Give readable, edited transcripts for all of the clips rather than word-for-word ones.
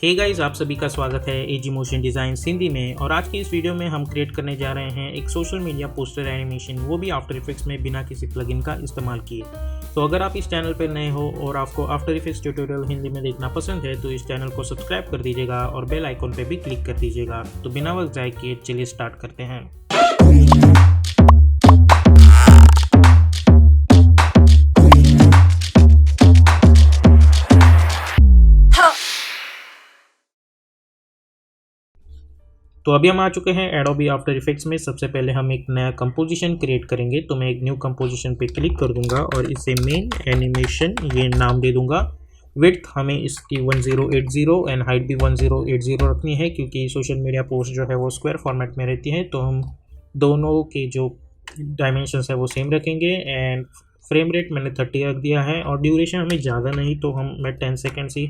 Hey guys, आप सभी का स्वागत है एजी मोशन डिज़ाइन हिंदी में। और आज की इस वीडियो में हम क्रिएट करने जा रहे हैं एक सोशल मीडिया पोस्टर एनिमेशन, वो भी आफ्टर इफेक्ट्स में बिना किसी प्लगइन का इस्तेमाल किए। तो अगर आप इस चैनल पर नए हो और आपको आफ्टर इफेक्ट्स ट्यूटोरियल हिंदी में देखना पसंद है तो इस चैनल को सब्सक्राइब कर दीजिएगा और बेल आइकॉन पर भी क्लिक कर दीजिएगा। तो बिना वक्त जाए किए चलिए स्टार्ट करते हैं। तो अभी हम आ चुके हैं एडोबी आफ्टर इफेक्ट्स में। सबसे पहले हम एक नया कंपोजिशन क्रिएट करेंगे। तो मैं एक न्यू कंपोजिशन पे क्लिक कर दूंगा और इसे मेन एनिमेशन ये नाम दे दूंगा। विड्थ हमें इसकी 1080 एंड हाइट भी 1080 रखनी है, क्योंकि सोशल मीडिया पोस्ट जो है वो स्क्वायर फॉर्मेट में रहती है। तो हम दोनों के जो डायमेंशंस है वो सेम रखेंगे। एंड फ्रेम रेट मैंने 30 रख दिया है और ड्यूरेशन हमें ज़्यादा नहीं, तो मैं 10 सेकेंड्स ही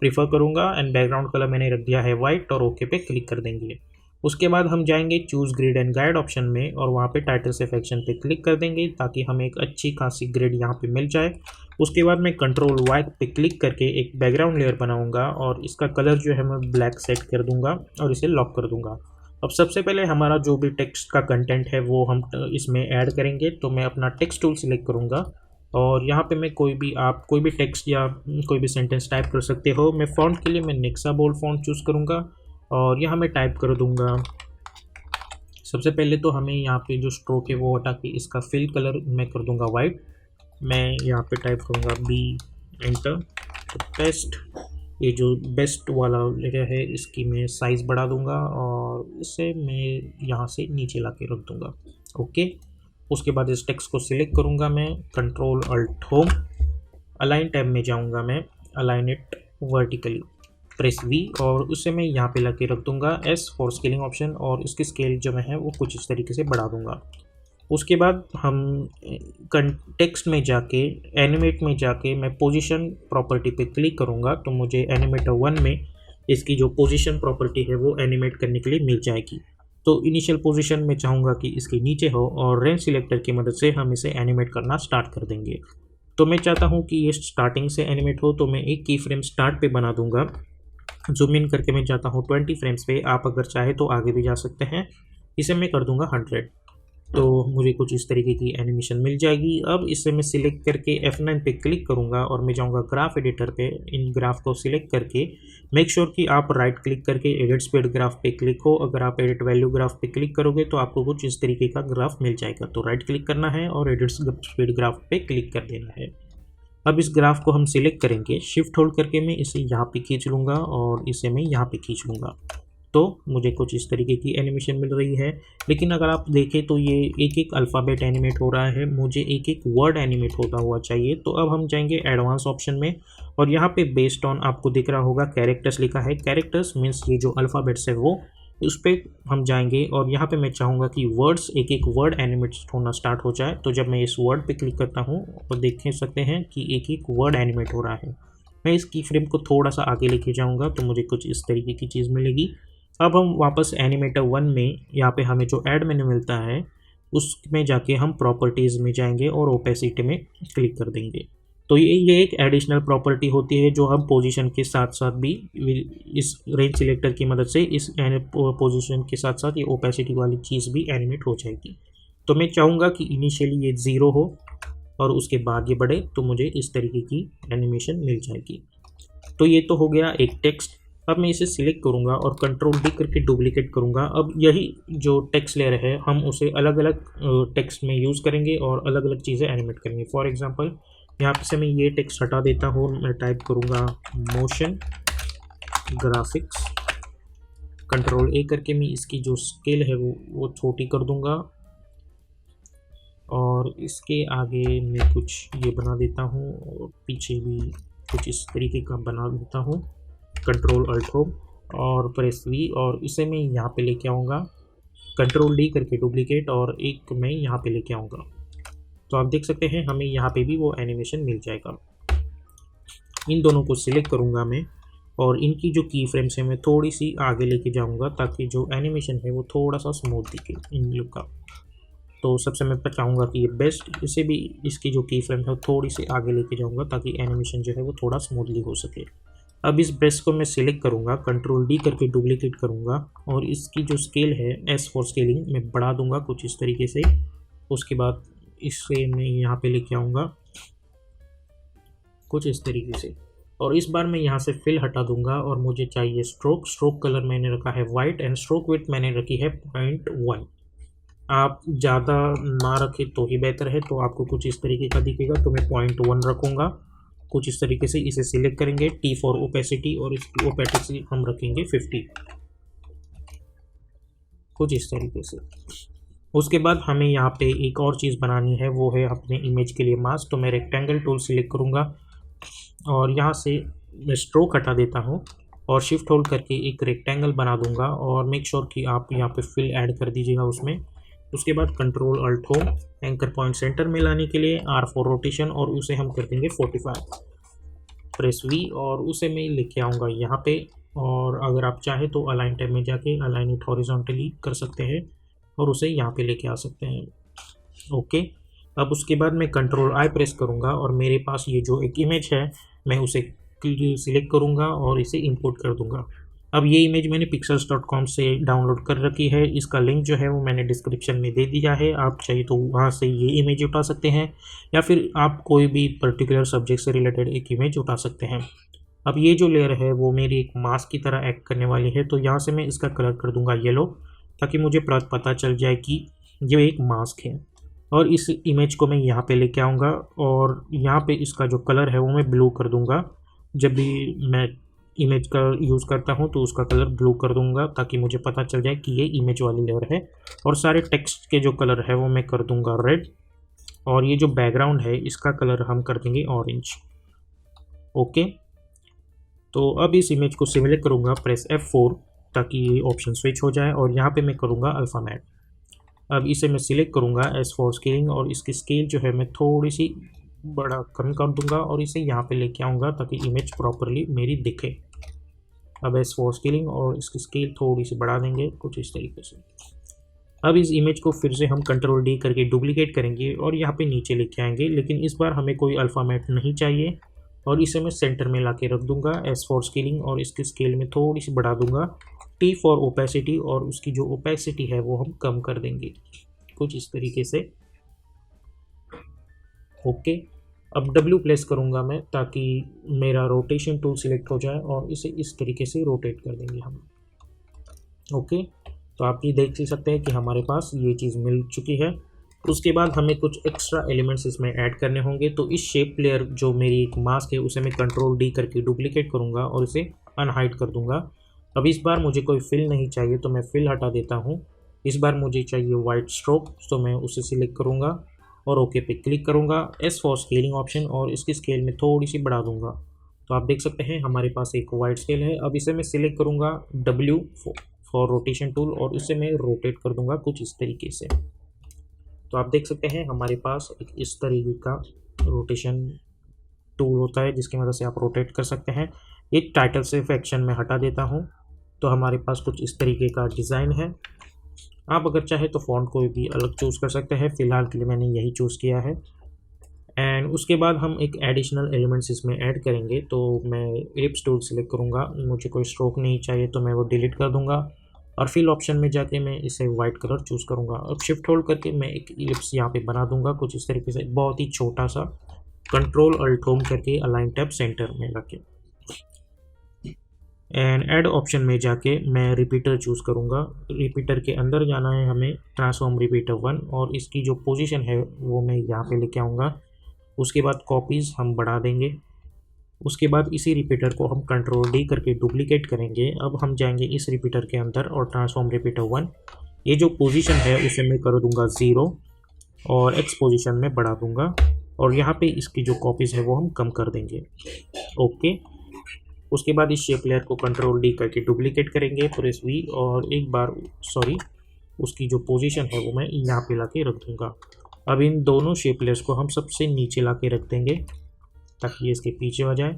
प्रीफर करूँगा। एंड बैकग्राउंड कलर मैंने रख दिया है वाइट और ओके पे क्लिक कर देंगे। उसके बाद हम जाएंगे choose grid and guide option में और वहाँ पे टाइटल सेक्शन पे क्लिक कर देंगे ताकि हमें एक अच्छी खासी ग्रिड यहाँ पे मिल जाए। उसके बाद मैं कंट्रोल वाई पे क्लिक करके एक बैकग्राउंड लेयर बनाऊंगा और इसका कलर जो है मैं ब्लैक सेट कर दूंगा और इसे लॉक कर दूंगा। अब सबसे पहले हमारा जो भी टेक्स्ट का कंटेंट है वो हम इसमें ऐड करेंगे। तो मैं अपना टेक्स्ट टूल सिलेक्ट करूँगा और यहाँ पे मैं आप कोई भी टेक्स्ट या कोई भी सेंटेंस टाइप कर सकते हो। मैं फ़ॉन्ट के लिए मैं नेक्सा बोल्ड फ़ॉन्ट चूज़ करूँगा और यहाँ मैं टाइप कर दूँगा। सबसे पहले तो हमें यहाँ पे जो स्ट्रोक है वो हटा के इसका फिल कलर मैं कर दूँगा वाइट। मैं यहाँ पे टाइप करूँगा बी एंटर। तो टेस्ट ये जो बेस्ट वाला जगह है इसकी मैं साइज़ बढ़ा दूँगा और इसे मैं यहाँ से नीचे ला के रख दूँगा। ओके, उसके बाद इस टेक्स्ट को सिलेक्ट करूँगा मैं, control alt home, align tab में जाऊँगा मैं, align it vertically, press V और उससे मैं यहाँ पे ला के रख दूँगा एस फॉर स्केलिंग ऑप्शन और इसकी स्केल जो है वो कुछ इस तरीके से बढ़ा दूँगा। उसके बाद हम टेक्स्ट में जाके एनिमेट में जाके मैं पोजीशन प्रॉपर्टी पे क्लिक करूँगा। तो मुझे एनिमेटर 1 में इसकी जो पोजीशन प्रॉपर्टी है वो एनिमेट करने के लिए मिल जाएगी। तो इनिशियल पोजीशन में चाहूँगा कि इसके नीचे हो और रेंज सिलेक्टर की मदद से हम इसे एनिमेट करना स्टार्ट कर देंगे। तो मैं चाहता हूँ कि ये स्टार्टिंग से एनिमेट हो, तो मैं एक की फ्रेम स्टार्ट पे बना दूँगा। जूम इन करके मैं जाता हूँ 20 फ्रेम्स पे। आप अगर चाहे तो आगे भी जा सकते हैं। इसे मैं कर दूँगा 100। तो मुझे कुछ इस तरीके की एनिमेशन मिल जाएगी। अब इसे मैं सिलेक्ट करके F9 पे क्लिक करूँगा और मैं जाऊँगा ग्राफ एडिटर पे। इन ग्राफ को सिलेक्ट करके मेक श्योर कि आप राइट क्लिक करके एडिट स्पीड ग्राफ पे क्लिक हो। अगर आप एडिट वैल्यू ग्राफ पे क्लिक करोगे तो आपको कुछ इस तरीके का ग्राफ मिल जाएगा। तो राइट क्लिक करना है और एडिट स्पीड ग्राफ पे क्लिक कर देना है। अब इस ग्राफ को हम सिलेक्ट करेंगे, शिफ्ट होल्ड करके मैं इसे यहाँ पे खींच लूँगा और इसे मैं यहाँ पे खींच लूँगा। तो मुझे कुछ इस तरीके की एनिमेशन मिल रही है। लेकिन अगर आप देखें तो ये एक एक अल्फ़ाबेट एनिमेट हो रहा है, मुझे एक एक वर्ड एनिमेट होता हुआ चाहिए। तो अब हम जाएंगे एडवांस ऑप्शन में और यहाँ पे बेस्ड ऑन आपको दिख रहा होगा कैरेक्टर्स लिखा है। कैरेक्टर्स मीन्स ये जो अल्फ़ाबेट्स है वो उस पर हम जाएंगे और यहाँ पे मैं चाहूँगा कि वर्ड्स एक एक वर्ड एनिमेट होना स्टार्ट हो जाए। तो जब मैं इस वर्ड पे क्लिक करता हूँ तो देख सकते हैं कि एक एक वर्ड एनिमेट हो रहा है। मैं इस की फ्रेम को थोड़ा सा आगे लेके जाऊँगा तो मुझे कुछ इस तरीके की चीज़ मिलेगी। अब हम वापस एनिमेटर 1 में यहाँ पे हमें जो ऐड मेन्यू मिलता है उसमें जाके हम प्रॉपर्टीज़ में जाएंगे और ओपेसिटी में क्लिक कर देंगे। तो ये एक एडिशनल प्रॉपर्टी होती है जो हम पोजीशन के साथ साथ भी इस रेंज सिलेक्टर की मदद से इस पोजीशन के साथ साथ ये ओपेसिटी वाली चीज़ भी एनिमेट हो जाएगी। तो मैं चाहूँगा कि इनिशियली ये 0 हो और उसके बाद ये बढ़े, तो मुझे इस तरीके की एनिमेशन मिल जाएगी। तो ये तो हो गया एक टेक्स्ट। अब मैं इसे सिलेक्ट करूँगा और कंट्रोल डी करके डुप्लीकेट करूँगा। अब यही जो टेक्स्ट लेयर है हम उसे अलग अलग टेक्स्ट में यूज़ करेंगे और अलग अलग चीज़ें एनिमेट करेंगे। फॉर एग्जांपल यहाँ पे से मैं ये टेक्स्ट हटा देता हूँ। मैं टाइप करूँगा मोशन ग्राफिक्स, कंट्रोल ए करके मैं इसकी जो स्केल है वो छोटी कर दूँगा और इसके आगे मैं कुछ ये बना देता हूँ और पीछे भी कुछ इस तरीके का बना देता हूँ। कंट्रोल अल्ट होम और प्रेस वी और इसे मैं यहाँ पे लेके आऊँगा, कंट्रोल डी करके डुप्लीकेट और एक मैं यहाँ पे लेके आऊँगा। तो आप देख सकते हैं हमें यहाँ पे भी वो एनिमेशन मिल जाएगा। इन दोनों को सिलेक्ट करूँगा मैं और इनकी जो की फ्रेम्स है मैं थोड़ी सी आगे लेके जाऊँगा ताकि जो एनिमेशन है वो थोड़ा सा स्मूथ दिखे इन लोग का। तो सबसे मैं चाहूँगा कि ये बेस्ट, इसे भी इसकी जो की फ्रेम है वो थोड़ी सी आगे लेके जाऊँगा ताकि एनिमेशन जो है वो थोड़ा स्मूथली हो सके। अब इस ब्रश को मैं सिलेक्ट करूँगा, कंट्रोल डी करके डुप्लीकेट करूँगा और इसकी जो स्केल है एस फॉर स्केलिंग मैं बढ़ा दूँगा कुछ इस तरीके से। उसके बाद इससे मैं यहाँ पे लेके आऊँगा कुछ इस तरीके से, और इस बार मैं यहाँ से फिल हटा दूंगा और मुझे चाहिए स्ट्रोक। स्ट्रोक कलर मैंने रखा है वाइट एंड स्ट्रोक विड्थ मैंने रखी है 0.1। आप ज़्यादा ना रखें तो ही बेहतर है, तो आपको कुछ इस तरीके का दिखेगा, तो मैं 0.1 रखूँगा कुछ इस तरीके से। इसे सिलेक्ट करेंगे, टी फॉर ओपेसिटी, और इसकी ओपेसिटी हम रखेंगे 50 कुछ इस तरीके से। उसके बाद हमें यहाँ पे एक और चीज़ बनानी है, वो है अपने इमेज के लिए मास्क। तो मैं रेक्टेंगल टूल सिलेक्ट करूँगा और यहाँ से मैं स्ट्रोक हटा देता हूँ और शिफ्ट होल्ड करके एक रेक्टेंगल बना दूंगा और मेक श्योर कि आप यहाँ पे फिल ऐड कर दीजिएगा उसमें। उसके बाद control alt home, anchor point centre में लाने के लिए आर फॉर रोटेशन, और उसे हम कर देंगे 45। प्रेस वी और उसे मैं लेके आऊँगा यहाँ पे, और अगर आप चाहे तो अलाइन टैब में जाके अलाइन इट हॉरिजॉन्टली कर सकते हैं और उसे यहाँ पे लेके आ सकते हैं। ओके, अब उसके बाद मैं कंट्रोल आई प्रेस करूँगा और मेरे पास ये जो एक इमेज है मैं उसे सिलेक्ट करूँगा और इसे इंपोर्ट कर दूँगा। अब ये इमेज मैंने pixels.com से डाउनलोड कर रखी है, इसका लिंक जो है वो मैंने डिस्क्रिप्शन में दे दिया है। आप चाहिए तो वहाँ से ये इमेज उठा सकते हैं या फिर आप कोई भी पर्टिकुलर सब्जेक्ट से रिलेटेड एक इमेज उठा सकते हैं। अब ये जो लेयर है वो मेरी एक मास्क की तरह एक्ट करने वाली है, तो यहाँ से मैं इसका कलर कर दूँगा येलो, ताकि मुझे पता चल जाए कि ये एक मास्क है। और इस इमेज को मैं यहाँ पे लेके आऊँगा और यहाँ पे इसका जो कलर है वो मैं ब्लू कर दूँगा। जब भी मैं इमेज का यूज़ करता हूँ तो उसका कलर ब्लू कर दूँगा, ताकि मुझे पता चल जाए कि ये इमेज वाली लेयर है। और सारे टेक्स्ट के जो कलर है वो मैं कर दूँगा रेड, और ये जो बैकग्राउंड है इसका कलर हम कर देंगे ऑरेंज। ओके, तो अब इस इमेज को सिलेक्ट करूँगा, प्रेस F4 ताकि ये ऑप्शन स्विच हो जाए, और यहाँ पे मैं करूँगा अल्फ़ा मैट। अब इसे मैं सिलेक्ट करूँगा एस फॉर स्केलिंग, और इसकी स्केल जो है मैं थोड़ी सी बड़ा कम कर दूँगा और इसे यहाँ पे लेके आऊँगा ताकि इमेज प्रॉपरली मेरी दिखे। अब एस फॉर स्केलिंग और इसकी स्केल थोड़ी सी बढ़ा देंगे कुछ इस तरीके से। अब इस इमेज को फिर से हम कंट्रोल डी करके डुप्लीकेट करेंगे और यहाँ पे नीचे लेके आएंगे, लेकिन इस बार हमें कोई अल्फ़ा मैट नहीं चाहिए, और इसे मैं सेंटर में ला के रख दूँगा। एस फॉर स्केलिंग और इसकी स्केल में थोड़ी सी बढ़ा दूँगा, टी फॉर ओपेसिटी, और उसकी जो ओपेसिटी है वो हम कम कर देंगे कुछ इस तरीके से। ओके, अब W प्लेस करूँगा मैं ताकि मेरा रोटेशन टूल सिलेक्ट हो जाए, और इसे इस तरीके से रोटेट कर देंगे हम। ओके, तो आप ये देख सकते हैं कि हमारे पास ये चीज़ मिल चुकी है। उसके बाद हमें कुछ एक्स्ट्रा एलिमेंट्स इसमें ऐड करने होंगे, तो इस शेप लेयर जो मेरी एक मास्क है उसे मैं कंट्रोल डी करके डुप्लीकेट करूँगा और इसे अनहाइड कर दूँगा। अब इस बार मुझे कोई फिल नहीं चाहिए, तो मैं फिल हटा देता हूँ। इस बार मुझे चाहिए वाइट स्ट्रोक, तो मैं उसे सिलेक्ट करूँगा और ओके पे क्लिक करूँगा। एस फॉर स्केलिंग ऑप्शन, और इसकी स्केल में थोड़ी सी बढ़ा दूँगा, तो आप देख सकते हैं हमारे पास एक वाइट स्केल है। अब इसे मैं सिलेक्ट करूँगा W फॉर रोटेशन टूल, और इसे मैं रोटेट कर दूँगा कुछ इस तरीके से। तो आप देख सकते हैं हमारे पास एक इस तरीके का रोटेशन टूल होता है जिसकी मदद से आप रोटेट कर सकते हैं। एक टाइटल से एक्शन में हटा देता हूँ, तो हमारे पास कुछ इस तरीके का डिज़ाइन है। आप अगर चाहे तो फ़ॉन्ट कोई भी अलग चूज़ कर सकते हैं, फ़िलहाल के लिए मैंने यही चूज़ किया है। एंड उसके बाद हम एक एडिशनल एलिमेंट्स इसमें ऐड करेंगे, तो मैं एलिप्स टूल सेलेक्ट करूँगा। मुझे कोई स्ट्रोक नहीं चाहिए तो मैं वो डिलीट कर दूँगा, और फिल ऑप्शन में जाके मैं इसे वाइट कलर चूज़ करूँगा। अब शिफ्ट होल्ड करके मैं एक एलिप्स यहाँ पे बना दूँगा कुछ इस तरीके से, बहुत ही छोटा सा। कंट्रोल अल्ट होम करके अलाइन टैब सेंटर में रखें, एंड ऐड ऑप्शन में जाके मैं रिपीटर चूज़ करूँगा। रिपीटर के अंदर जाना है हमें, ट्रांसफॉर्म रिपीटर 1, और इसकी जो पोजीशन है वो मैं यहाँ पे लेके आऊँगा। उसके बाद कॉपीज़ हम बढ़ा देंगे। उसके बाद इसी रिपीटर को हम कंट्रोल डी करके डुप्लीकेट करेंगे। अब हम जाएंगे इस रिपीटर के अंदर और ट्रांसफॉर्म रिपीटर 1, ये जो पोजीशन है उसे मैं कर दूँगा 0 और एक्स पोजीशन में बढ़ा दूँगा, और यहाँ पे इसकी जो कॉपीज़ है वो हम कम कर देंगे। ओके, उसके बाद इस शेप लेयर को कंट्रोल डी करके डुप्लीकेट करेंगे, प्रेस वी, और एक बार उसकी जो पोजीशन है वो मैं यहाँ पे ला के रख दूँगा। अब इन दोनों शेप लेयर्स को हम सबसे नीचे ला के रख देंगे ताकि ये इसके पीछे आ जाए।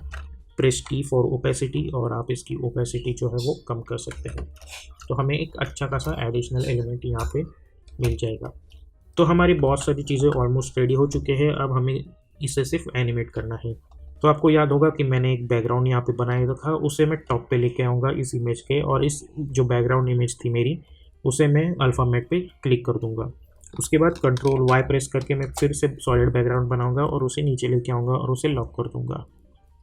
प्रेस टी फॉर ओपेसिटी, और आप इसकी ओपेसिटी जो है वो कम कर सकते हैं, तो हमें एक अच्छा खासा एडिशनल एलिमेंट यहाँ पे मिल जाएगा। तो हमारी बहुत सारी चीज़ें ऑलमोस्ट रेडी हो चुके हैं। अब हमें इसे सिर्फ एनिमेट करना है। तो आपको याद होगा कि मैंने एक बैकग्राउंड यहाँ पे बनाया था, उसे मैं टॉप पे लेके आऊँगा इस इमेज के, और इस जो बैकग्राउंड इमेज थी मेरी उसे मैं अल्फ़ा मैट पे क्लिक कर दूँगा। उसके बाद कंट्रोल वाई प्रेस करके मैं फिर से सॉलिड बैकग्राउंड बनाऊँगा और उसे नीचे लेके आऊँगा और उसे लॉक कर दूँगा।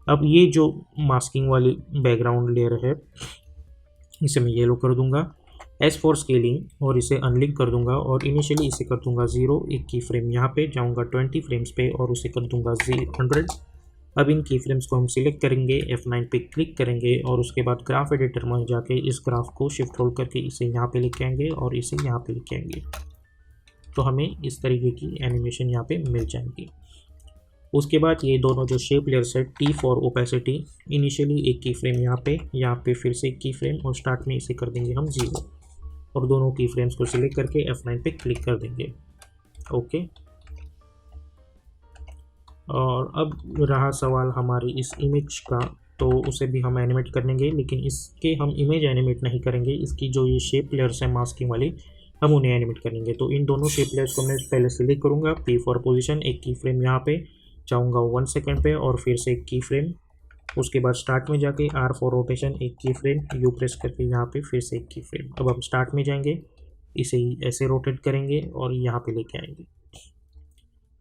अब ये जो मास्किंग वाली बैकग्राउंड लेयर है इसे मैं येलो कर दूँगा एस फॉर स्केलिंग, और इसे अनलिंक कर दूंगा और इनिशियली इसे कर दूंगा 0, एक की फ्रेम यहाँ पे जाऊंगा 20 फ्रेम्स पे और उसे कर दूंगा 100। अब इन की फ्रेम्स को हम सिलेक्ट करेंगे, F9 पे क्लिक करेंगे और उसके बाद ग्राफ एडिटर में जाके इस ग्राफ को शिफ्ट होल्ड करके इसे यहाँ पे लेके आएंगे और इसे यहाँ पे लेके आएंगे, तो हमें इस तरीके की एनिमेशन यहाँ पे मिल जाएंगी। उसके बाद ये दोनों जो शेप लेयर्स है, T फॉर ओपेसिटी, इनिशियली एक की फ्रेम यहाँ पे फिर से एक की फ्रेम और स्टार्ट में इसे कर देंगे हम 0, और दोनों की फ्रेम्स को सिलेक्ट करके F9 पे क्लिक कर देंगे। ओके, और अब रहा सवाल हमारी इस इमेज का, तो उसे भी हम एनिमेट कर लेंगे, लेकिन इसके हम इमेज एनिमेट नहीं करेंगे, इसकी जो ये शेप लेयर्स है मास्किंग वाली हम उन्हें एनिमेट करेंगे। तो इन दोनों शेप लेयर्स को मैं पहले सिलेक्ट करूँगा, P फॉर पोजीशन, एक की फ्रेम यहाँ पे जाऊँगा 1 सेकेंड पे और फिर से एक की फ्रेम, उसके बाद स्टार्ट में जाके R फॉर रोटेशन, एक की फ्रेम, U प्रेस करके यहाँ पे फिर से एक की फ्रेम। अब हम स्टार्ट में जाएंगे, इसे ऐसे रोटेट करेंगे और यहाँ पे लेके आएंगे।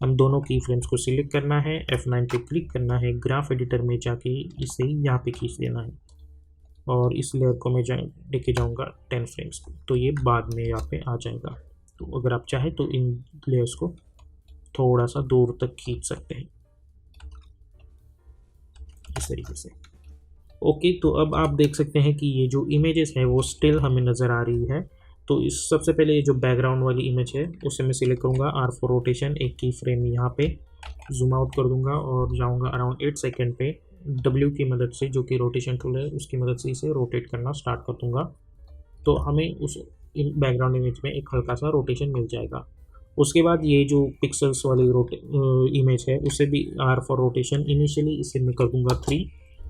हम दोनों की फ्रेम्स को सिलेक्ट करना है, F9 पे क्लिक करना है, ग्राफ एडिटर में जाके इसे यहाँ पे खींच देना है और इस लेयर को मैं लेके जाऊँगा 10 फ्रेम्स को, तो ये बाद में यहाँ पे आ जाएगा। तो अगर आप चाहें तो इन लेयर्स को थोड़ा सा दूर तक खींच सकते हैं इस तरीके से। ओके, तो अब आप देख सकते हैं कि ये जो इमेजेस है वो स्टिल हमें नज़र आ रही है। तो इस सबसे पहले ये जो बैकग्राउंड वाली इमेज है उसे मैं सिलेक्ट करूँगा, R फॉर रोटेशन, एक की फ्रेम यहाँ पे जूम आउट कर दूंगा और जाऊँगा अराउंड 8 सेकेंड पे, W की मदद से, जो कि रोटेशन टूल है उसकी मदद से इसे रोटेट करना स्टार्ट कर दूँगा। तो हमें उस बैकग्राउंड इमेज में एक हल्का सा रोटेशन मिल जाएगा। उसके बाद ये जो पिक्सल्स वाली इमेज है उसे भी R फॉर रोटेशन, इनिशियली इसे मैं कर दूँगा 3,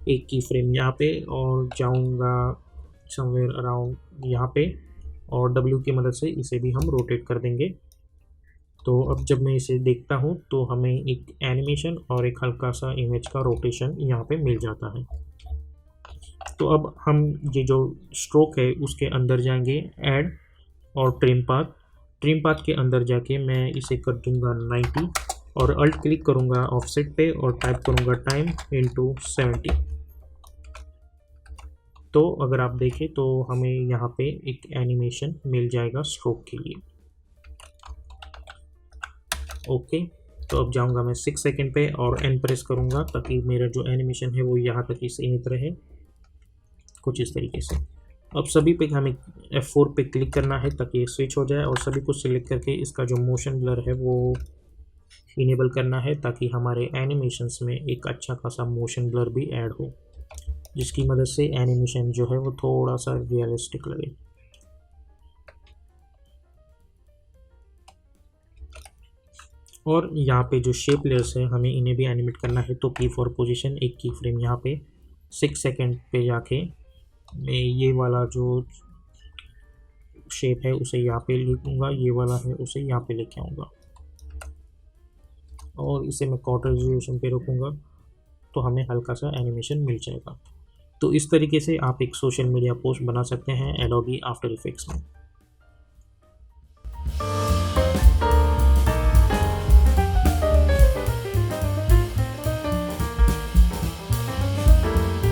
एक की फ्रेम यहाँ पे और जाऊँगा समवेयर अराउंड यहाँ पे, और W की मदद से इसे भी हम रोटेट कर देंगे। तो अब जब मैं इसे देखता हूँ तो हमें एक एनिमेशन और एक हल्का सा इमेज का रोटेशन यहाँ पे मिल जाता है। तो अब हम ये जो स्ट्रोक है उसके अंदर जाएंगे, ऐड और ट्रिम पाथ के अंदर जाके मैं इसे कर दूंगा 90 और अल्ट क्लिक करूँगा ऑफसेट पे और टाइप करूँगा टाइम इनटू 70। तो अगर आप देखें तो हमें यहाँ पे एक एनिमेशन मिल जाएगा स्ट्रोक के लिए। ओके, तो अब जाऊँगा मैं 6 सेकेंड पे और N प्रेस करूँगा ताकि मेरा जो एनिमेशन है वो यहाँ तक ही सीमित रहे, कुछ इस तरीके से। अब सभी पे हमें F4 पे क्लिक करना है ताकि स्विच हो जाए और सभी को सिलेक्ट करके इसका जो मोशन ब्लर है वो इनेबल करना है ताकि हमारे एनिमेशंस में एक अच्छा खासा मोशन ब्लर भी ऐड हो, जिसकी मदद से एनिमेशन जो है वो थोड़ा सा रियलिस्टिक लगे। और यहाँ पे जो शेप लेयर्स है हमें इन्हें भी एनिमेट करना है, तो P फॉर पोजीशन, एक की फ्रेम यहाँ पे 6 सेकेंड पे जाके मैं ये वाला जो शेप है उसे यहाँ पे लिखूँगा, ये वाला है उसे यहाँ पे लेके आऊँगा और इसे मैं क्वार्टर रेजोल्यूशन पे रखूँगा, तो हमें हल्का सा एनिमेशन मिल जाएगा। तो इस तरीके से आप एक सोशल मीडिया पोस्ट बना सकते हैं एडोबी आफ्टर इफेक्ट्स में।